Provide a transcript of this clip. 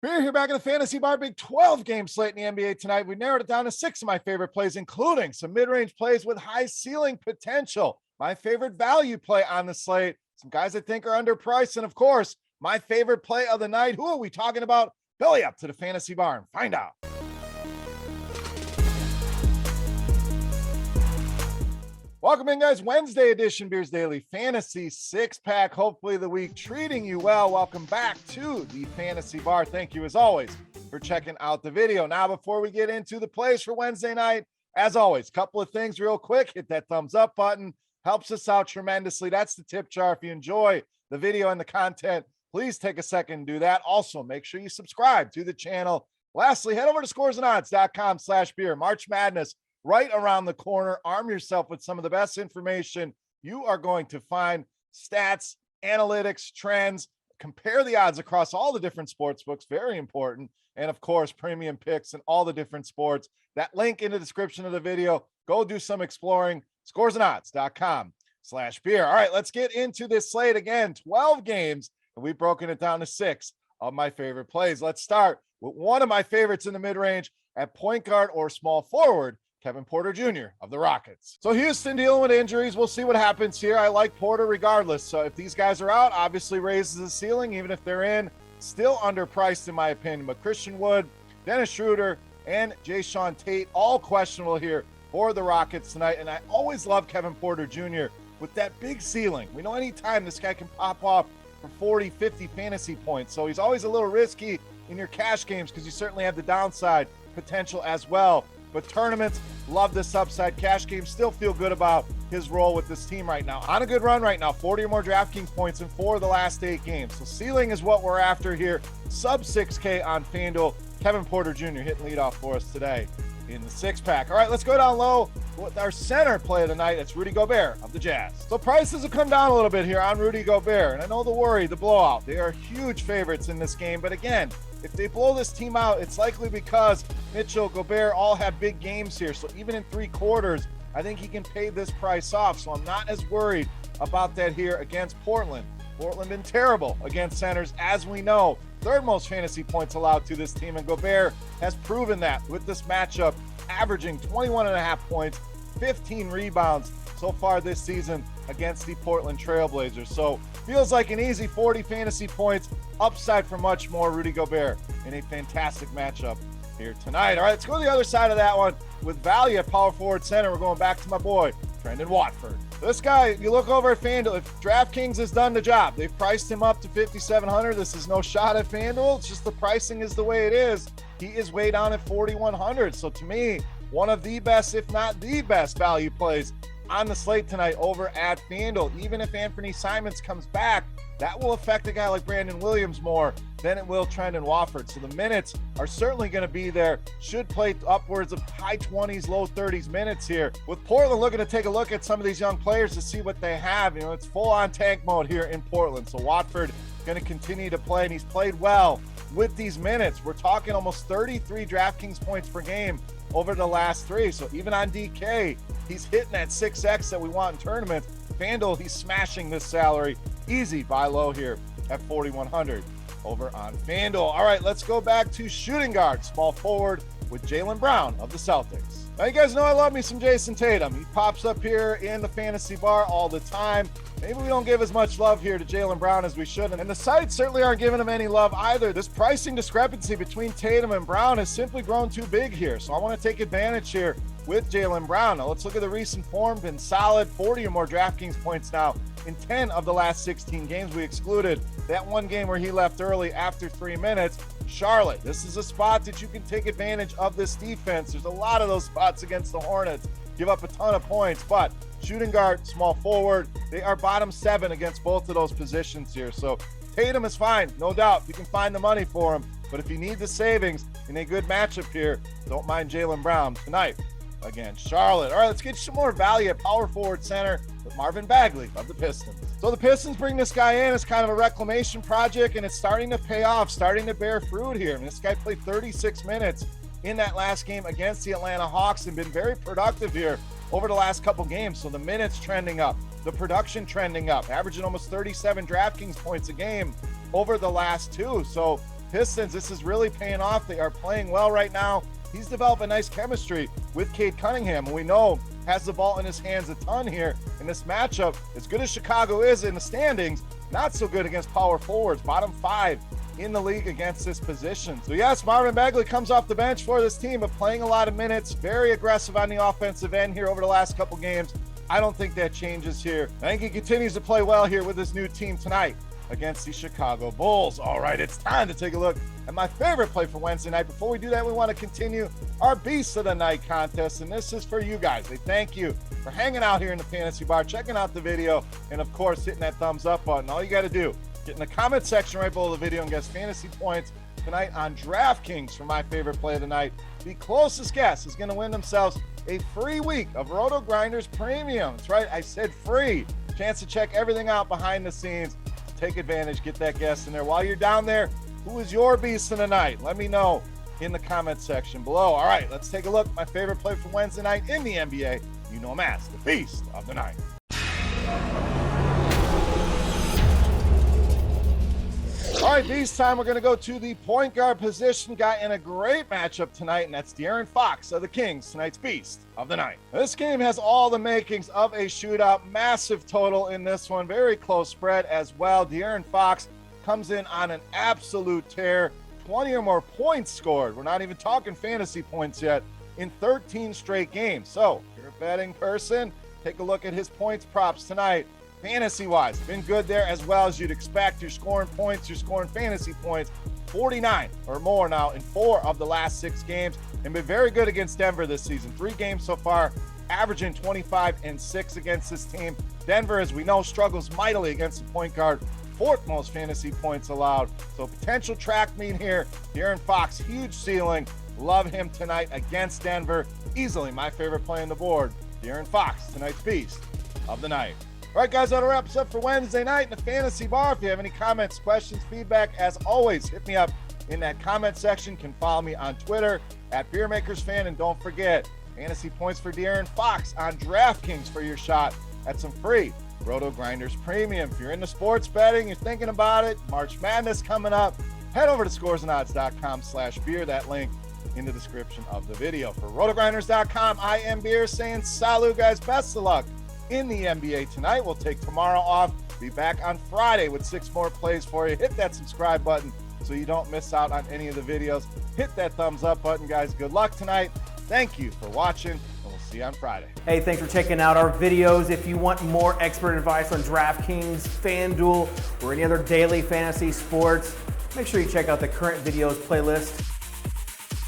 We're here back in the Fantasy Bar. Big 12-game slate in the NBA tonight. We narrowed it down to 6 of my favorite plays, including some mid-range plays with high ceiling potential. My favorite value play on the slate, some guys I think are underpriced, and of course, my favorite play of the night. Who are we talking about? Belly up to the Fantasy Bar and find out. Welcome in, guys. Wednesday edition Beers Daily Fantasy Six-Pack. Hopefully the week treating you well. Welcome back to the Fantasy Bar. Thank you, as always, for checking out the video. Now, before we get into the plays for Wednesday night, as always, a couple of things real quick. Hit that thumbs up button. Helps us out tremendously. That's the tip jar. If you enjoy the video and the content, please take a second and do that. Also, make sure you subscribe to the channel. Lastly, head over to scoresandodds.com/beer. March Madness right around the corner. Arm yourself with some of the best information you are going to find. Stats, analytics, trends, compare the odds across all the different sports books. Very important. And of course, premium picks and all the different sports. That link in the description of the video. Go do some exploring. scoresandodds.com/beer. All right, let's get into this slate again. 12 games, and we've broken it down to 6 of my favorite plays. Let's start with one of my favorites in the mid-range at point guard or small forward, Kevin Porter Jr. of the Rockets. So Houston dealing with injuries. We'll see what happens here. I like Porter regardless. So if these guys are out, obviously raises the ceiling. Even if they're in, still underpriced in my opinion. But Christian Wood, Dennis Schroeder, and Jae'Sean Tate, all questionable here for the Rockets tonight. And I always love Kevin Porter Jr. with that big ceiling. We know anytime this guy can pop off for 40, 50 fantasy points. So he's always a little risky in your cash games because you certainly have the downside potential as well. But tournaments, love this upside. Cash games, still feel good about his role with this team right now. On a good run right now, 40 or more DraftKings points in 4 of the last 8 games. So ceiling is what we're after here. Sub 6K on FanDuel. Kevin Porter Jr. hitting leadoff for us today in the 6-pack. All right, let's go down low with our center play of the night. It's Rudy Gobert of the Jazz. So prices have come down a little bit here on Rudy Gobert. And I know the worry, the blowout. They are huge favorites in this game. But again, if they blow this team out, it's likely because Mitchell, Gobert all have big games here. So even in 3 quarters, I think he can pay this price off. So I'm not as worried about that here against Portland. Portland been terrible against centers, as we know. 3rd most fantasy points allowed to this team, and Gobert has proven that with this matchup, averaging 21.5 points, 15 rebounds so far this season against the Portland Trailblazers. So feels like an easy 40 fantasy points, upside for much more. Rudy Gobert in a fantastic matchup here tonight. All right, let's go to the other side of that one with value at power forward center. We're going back to my boy, Trendon Watford. This guy, you look over at FanDuel, if DraftKings has done the job, they've priced him up to 5,700. This is no shot at FanDuel. It's just the pricing is the way it is. He is way down at 4,100. So to me, one of the best, if not the best value plays on the slate tonight over at FanDuel. Even if Anthony Simons comes back, that will affect a guy like Brandon Williams more than it will Trendon Watford. So the minutes are certainly going to be there. Should play upwards of high 20s, low 30s minutes here. With Portland looking to take a look at some of these young players to see what they have. You know, it's full on tank mode here in Portland. So Watford going to continue to play, and he's played well with these minutes. We're talking almost 33 DraftKings points per game over the last 3. So even on DK, he's hitting that 6X that we want in tournaments. FanDuel, he's smashing this salary. Easy buy low here at 4,100 over on FanDuel. All right, let's go back to shooting guard, small forward with Jaylen Brown of the Celtics. Now, you guys know I love me some Jason Tatum. He pops up here in the Fantasy Bar all the time. Maybe we don't give as much love here to Jaylen Brown as we should, and the sites certainly aren't giving him any love either. This pricing discrepancy between Tatum and Brown has simply grown too big here, so I want to take advantage here with Jaylen Brown. Now, let's look at the recent form. Been solid, 40 or more DraftKings points now in 10 of the last 16 games. We excluded that one game where he left early after 3 minutes. Charlotte, this is a spot that you can take advantage of this defense. There's a lot of those spots against the Hornets. Give up a ton of points, but shooting guard, small forward, they are bottom 7 against both of those positions here. So Tatum is fine, no doubt. You can find the money for him, but if you need the savings in a good matchup here, don't mind Jaylen Brown tonight against Charlotte. All right, let's get you some more value at power forward center with Marvin Bagley of the Pistons. So the Pistons bring this guy in as kind of a reclamation project, and it's starting to pay off, starting to bear fruit here. I mean, this guy played 36 minutes in that last game against the Atlanta Hawks and been very productive here over the last couple games. So the minutes trending up, the production trending up, averaging almost 37 DraftKings points a game over the last 2. So Pistons, this is really paying off. They are playing well right now. He's developed a nice chemistry with Cade Cunningham, and we know has the ball in his hands a ton here in this matchup. As good as Chicago is in the standings, not so good against power forwards, bottom 5 in the league against this position. So yes, Marvin Bagley comes off the bench for this team, but playing a lot of minutes, very aggressive on the offensive end here over the last couple games. I don't think that changes here. I think he continues to play well here with his new team tonight against the Chicago Bulls. All right, it's time to take a look at my favorite play for Wednesday night. Before we do that, we want to continue our Beast of the Night contest, and this is for you guys. They thank you for hanging out here in the Fantasy Bar, checking out the video, and of course, hitting that thumbs up button. All you got to do, get in the comment section right below the video and guess fantasy points tonight on DraftKings for my favorite play of the night. The closest guess is going to win themselves a free week of RotoGrinders Premium. That's right, I said free. Chance to check everything out behind the scenes. Take advantage, get that guest in there. While you're down there, who is your beast of the night? Let me know in the comment section below. All right, let's take a look at my favorite play for Wednesday night in the NBA. You know him as the Beast of the Night. All right, Beast time. We're going to go to the point guard position. Guy in a great matchup tonight, and that's De'Aaron Fox of the Kings, tonight's Beast of the Night. This game has all the makings of a shootout. Massive total in this one. Very close spread as well. De'Aaron Fox comes in on an absolute tear. 20 or more points scored. We're not even talking fantasy points yet in 13 straight games. So if you're a betting person, take a look at his points props tonight. Fantasy-wise, been good there as well as you'd expect. You're scoring points, you're scoring fantasy points, 49 or more now in 4 of the last 6 games, and been very good against Denver this season. 3 games so far, averaging 25 and 6 against this team. Denver, as we know, struggles mightily against the point guard, 4th most fantasy points allowed. So potential track meet here. De'Aaron Fox, huge ceiling. Love him tonight against Denver. Easily my favorite play on the board. De'Aaron Fox, tonight's Beast of the Night. All right, guys, that wraps up for Wednesday night in the Fantasy Bar. If you have any comments, questions, feedback, as always, hit me up in that comment section. You can follow me on Twitter at Beermakersfan. And don't forget, fantasy points for De'Aaron Fox on DraftKings for your shot at some free RotoGrinders Premium. If you're into sports betting, you're thinking about it, March Madness coming up, head over to scoresandodds.com/beer. That link in the description of the video. For RotoGrinders.com, I am Beer saying salut, guys. Best of luck in the NBA tonight. We'll take tomorrow off. Be back on Friday with 6 more plays for you. Hit that subscribe button so you don't miss out on any of the videos. Hit that thumbs up button, guys. Good luck tonight. Thank you for watching, and we'll see you on Friday. Hey, thanks for checking out our videos. If you want more expert advice on DraftKings, FanDuel, or any other daily fantasy sports, make sure you check out the current videos playlist